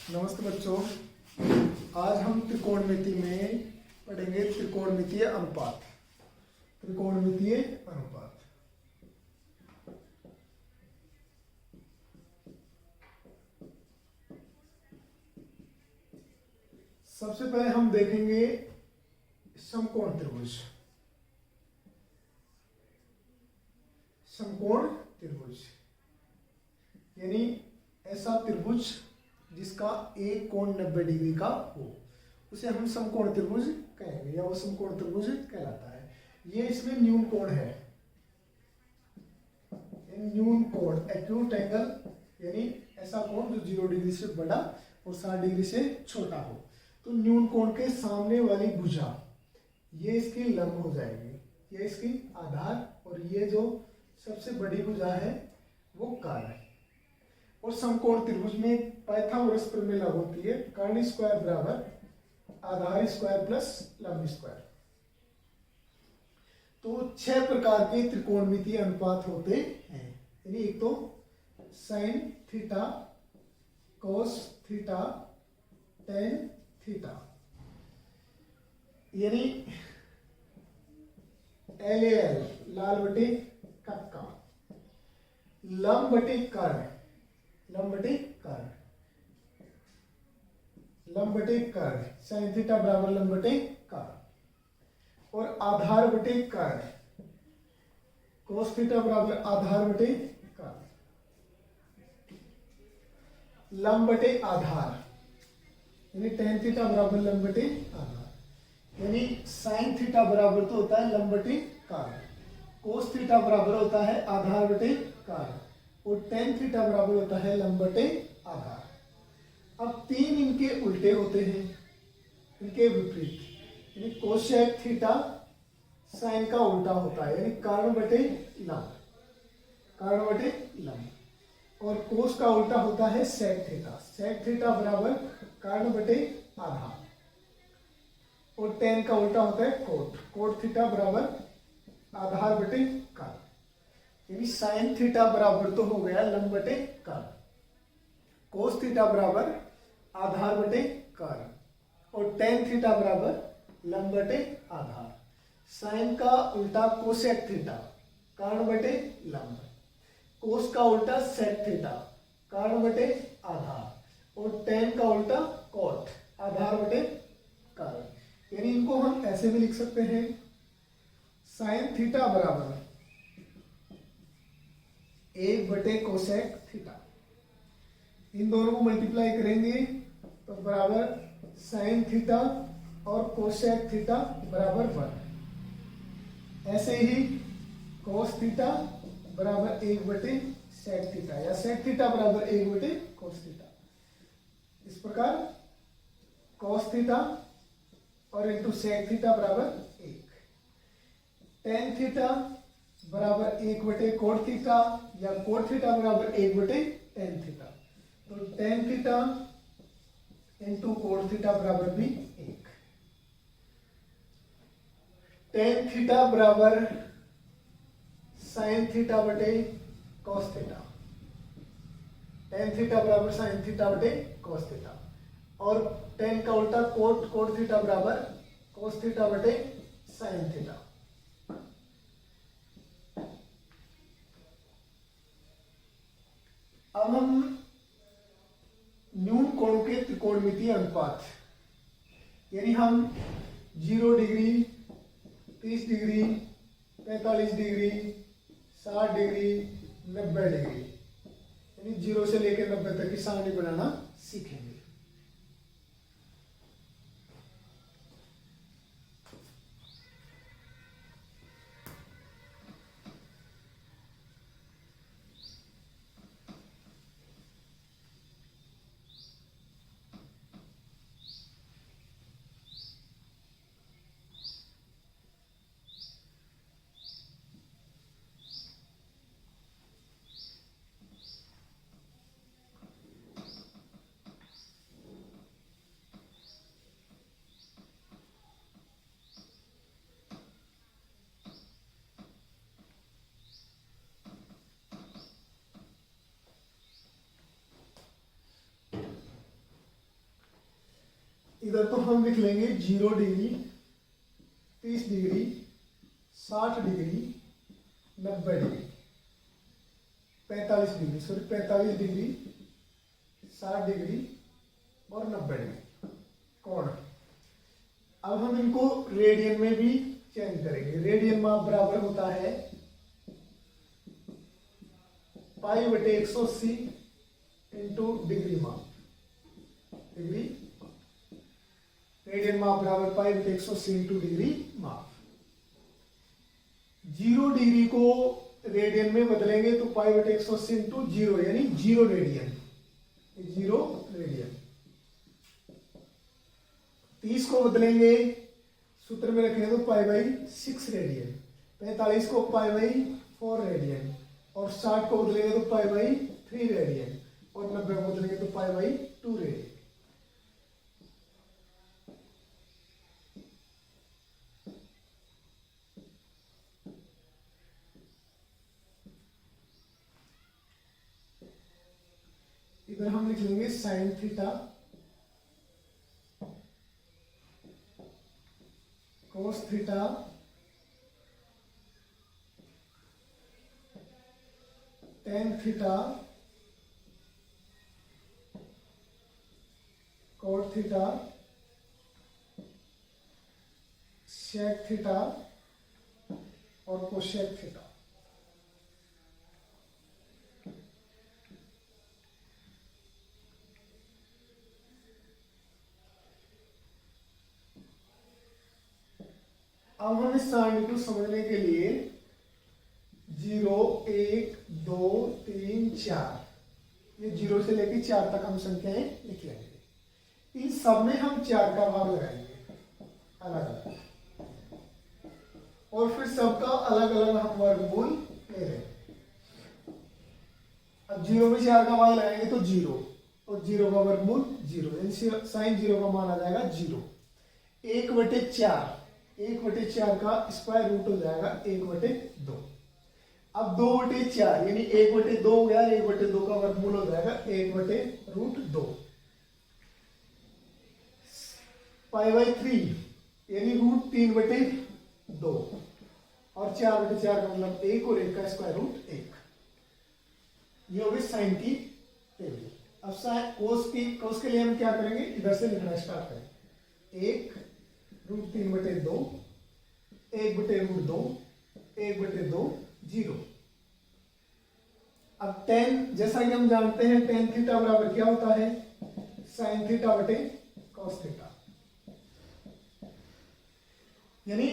नमस्ते बच्चों। आज हम त्रिकोणमिति में पढ़ेंगे त्रिकोणमितीय अनुपात। त्रिकोणमितीय अनुपात सबसे पहले हम देखेंगे समकोण त्रिभुज। समकोण त्रिभुज यानी ऐसा त्रिभुज जिसका एक कोण 90 डिग्री का हो, उसे हम समकोण त्रिभुज कहेंगे या वो समकोण त्रिभुज कहलाता है। ये इसमें न्यून कोण है, न्यून कोण एक्यूट एंगल यानी ऐसा कोण जो 0 डिग्री से बड़ा और 60 डिग्री से छोटा हो। तो न्यून कोण के सामने वाली भुजा ये इसकी लंब हो जाएगी, ये इसकी आधार, और ये जो सबसे बड़ी भुजा है वो काल है। और समकोण त्रिभुज में पाइथागोरस प्रमेय लागू होती है, कर्ण स्क्वायर बराबर आधार स्क्वायर प्लस लंब स्क्वायर। तो 6 प्रकार के त्रिकोणमितीय अनुपात होते हैं। यानी एक तो sign theta, cos theta, tan theta, यानी LAL लाल बटे कक्का, लंब बटे कर्ण, लंब बटे कर्ण, लंब बटे कर्ण, साइन थीटा बराबर लंब बटे कर्ण, और आधार बटे कर्ण, कोस थीटा बराबर आधार बटे कर्ण, लंब बटे आधार यानी टेन थीटा बराबर लंब बटे आधार। यानी साइन थीटा बराबर तो होता है लंब बटे कर्ण, कोस थीटा बराबर होता है आधार बटे कर्ण, और टेन थीटा बराबर होता है लंब बटे आधार। अब तीन इनके उल्टे होते हैं, इनके विपरीत, यानी कोसेक थीटा साइन का उल्टा होता है, यानी कर्ण बटे लंब, कर्ण बटे लंब, और कोस का उल्टा होता है सेक थीटा, सेक थीटा बराबर कर्ण बटे आधार, और टेन का उल्टा होता है कोट, कोट थीटा बराबर आधार बटे कर्ण। यानी साइन थीटा बराबर तो हो गया लंब बटे कर्ण, कोस थीटा बराबर आधार बटे कर्ण, और टेन थीटा बराबर लंब बटे आधार। साइन का उल्टा कोसेक थीटा, कर्ण बटे लंब, कोस का उल्टा सेक थीटा, कर्ण बटे आधार, और टेन का उल्टा कोट, आधार बटे कर्ण। यानी इनको हम ऐसे भी लिख सकते हैं, साइन थीटा बराबर 1 बटे कोसेक थीटा, इन दोनों को मल्टीप्लाई करेंगे तो बराबर साइन थीटा और कोसेक थीटा बराबर 1। ऐसे ही कोस थीटा बराबर 1 बटे सेक थीटा, या सेक थीटा बराबर 1 बटे कोस थीटा। इस प्रकार कोस थीटा और इंटू सेक थीटा बराबर 1, टेन थीटा बराबर 1 बटे कोट थीटा, या कोट थीटा बराबर 1 बटे टेन थीटा। तो tan theta into cot theta बराबर भी 1, टेन थीटा बराबर साइन थीटा बटे कॉस थीटा, टेन थीटा बराबर साइन थीटा बटे कॉस थीटा, और टेन का उल्टा कोट, कोट थीटा बराबर कॉस थीटा बटे साइन थीटा। अब हम न्यून कोण के त्रिकोणमितीय अनुपात, यानी हम 0 degree, 30 degree, 45 degree, 60 degree, 90 degree, यानी 0 से लेकर 90 तक की सारणी बनाना सीखेंगे। इधर तो हम लिख लेंगे 0 degree, 30 degree, 60 degree, 90 degree, 45 degree, sorry 45 degree, 60 degree और 90 डिग्री कोण। अब हम इनको रेडियन में भी चेंज करेंगे। रेडियन माप बराबर होता है पाई बटे 180 इंटू डिग्री माप। डिग्री रेडियन माप बराबर पाई बटे 180 इंटू डिग्री माप। 0 डिग्री को रेडियन में बदलेंगे तो पाई बटे 180 इंटू 0 यानी 0 रेडियन। 0 रेडियन। 30 को बदलेंगे, सूत्र में रखेंगे तो पाई बाई 6 रेडियन। 45 को पाई बाई 4 रेडियन और 60 को बदलेंगे तो पाई बाई 3 रेडियन और 90 को बदलेंगे तो पाई बाई 2 रेडियन। इधर हम लिख लेंगे sine theta cos theta tan theta cot theta sec theta और कोसेक थीटा। अब हम इस सारणी को समझने के लिए 0, 1, 2, 3, 4 ये 0 से लेकर 4 तक हम संख्याएं लिख लेंगे। इन सब में हम 4 का भाग लगाएंगे अलग अलग और फिर सबका अलग अलग हम वर्गमूल ले लेंगे। अब 0 में 4 का भाग लगाएंगे तो 0 और 0 का वर्गमूल 0 यानी साइन 0 का मान आ जाएगा 0। 1/4 1/4 का स्क्वायर रूट हो जाएगा 1/2। अब 2/4 यानी 1/2 हो गया। 1/2 का वर्गमूल हो जाएगा 1/√2। पाई बाई 3 यानी √3/2 और 4/4 का मतलब 1 और 1 का स्क्वायर रूट 1। ये हो गई साइन की टेबल। अब साइन कोस के लिए हम क्या करेंगे, इधर से लिखना स्टार्ट करें। 1 √3/2 1/√2 1/2 0। अब tan जैसा कि हम जानते हैं tan थीटा बराबर क्या होता है, साइन थीटा बटे कॉस थीटा। यानी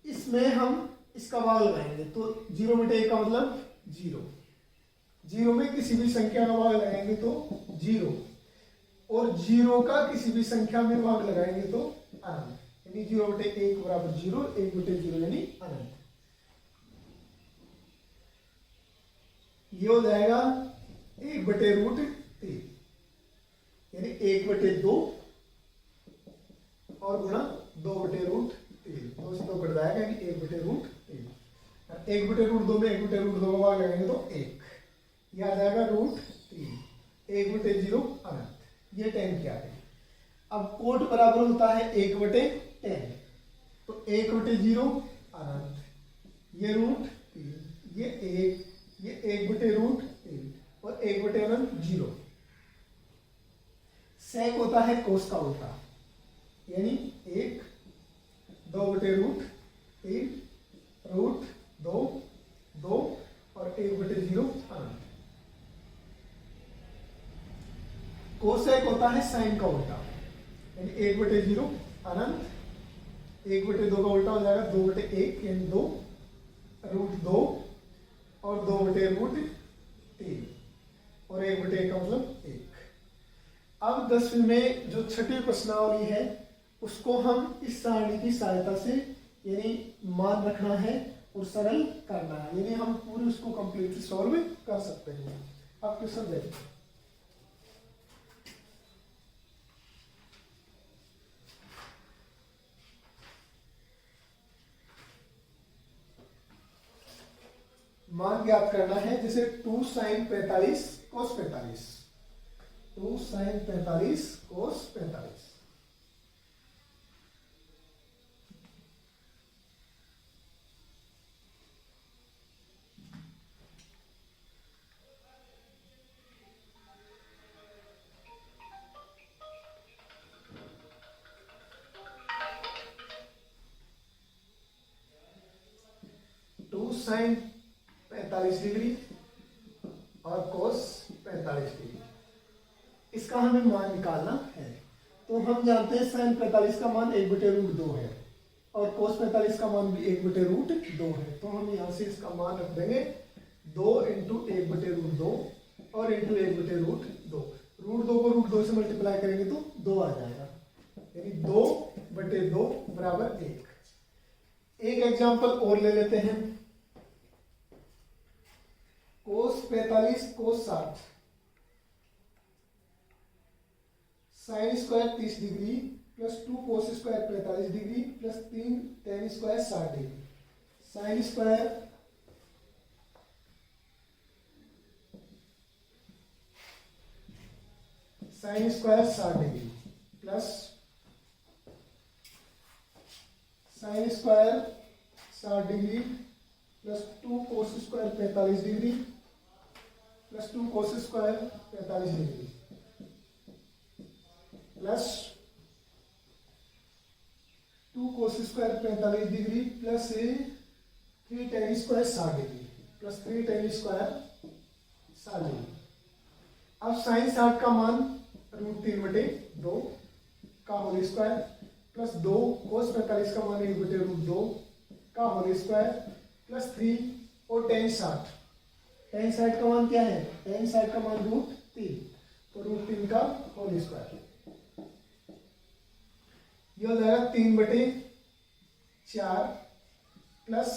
इसमें हम इसका भाग लगाएंगे तो 0/1 का मतलब 0। 0 में किसी भी संख्या का भाग लगाएंगे तो 0 और 0 का किसी भी संख्या में भाग लगाएंगे तो अनंत। यानी 0/1 बराबर 0, 1/0 यानी अनंत। ये हो जाएगा 1/√3 यानी 1/2 और गुणा 2/√3। 2 से 2 कट जाएगा यानी 1/√3। 1/√2 में 1/√2 का भाग लगाएंगे तो 1, यह आ जाएगा √3। 1/0 अनंत। ये tan क्या है। अब कोट बराबर होता है 1/10 तो 1/0 अनंत, ये √3, ये 1, ये 1/√3 और 1/अनंत 0। सेक होता है कोस का उल्टा यानी 1 2/√3 √2 2 और 1/0 अनंत। कोसेक होता है साइन का उल्टा यानी 1/0 अनंत। 1/2 का उल्टा हो जाएगा 2/1 यानी 2 √2 और 2/√3 और 1/1 का मतलब 1। अब 10वीं में जो छठी प्रश्नावली है उसको हम इस सारणी की सहायता से यानी मान रखना है और सरल करना है, यानी हम पूरी उसको कंप्लीटली सॉल्व कर सकते हैं। अब क्वेश्चन देखिए। मान ज्ञात करना है, जैसे 2 sin 45 cos 45, 2 sin 45 cos 45। Sign 45 degree और कोस 45 डिग्री, इसका हमें मान निकालना है। तो हम जानते हैं साइन 45 का मान 1/√2 है और कोस 45 का मान भी 1/√2 है। तो हम यहाँ से इसका मान रख देंगे 2 × 1/√2 और इंटू 1/√2। √2 को √2 से मल्टीप्लाई करेंगे तो 2 आ जाएगा, यानी 2/2 बराबर 1। एक एग्जाम्पल और ले लेते हैं। कोस 45 कोस 60 sine square 30 degree plus 2 cos square 45 degree plus 3 ten square 60 degree. Sine square sine square 60 degree plus sine square 60 degree plus 2 cos square 45 degree plus 2 cos square 45 degree plus 2 cos square 45 degree plus 3 ten square 60 degree plus 3 ten square 60 degree. अब sign 60 का मान √3/2 का whole square plus 2 कोस 45 का मान 1/√2 का whole square plus 3 और ten 60। Ten 60 का मान क्या है? टेन 60 का मान √3, तो √3 का होल स्क्वायर। यह हो जाएगा 3/4 प्लस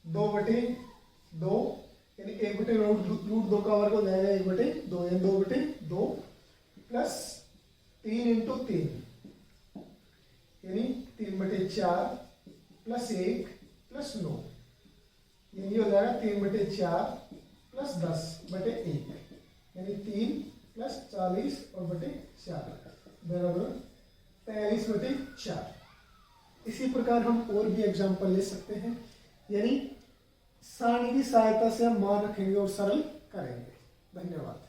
2/2, यानी 1/√2 का वर्ग हो जाएगा 1/2, यानी 2/2 प्लस 3 × 3, यानी 3/4 प्लस 1 प्लस 9, यानी हो जाएगा 3/4 प्लस 10/1, यानी 3 प्लस 40 और बटे 4 बराबर 43/4। इसी प्रकार हम और भी एग्जाम्पल ले सकते हैं, यानी सारणी की सहायता से हम मान रखेंगे और सरल करेंगे। धन्यवाद।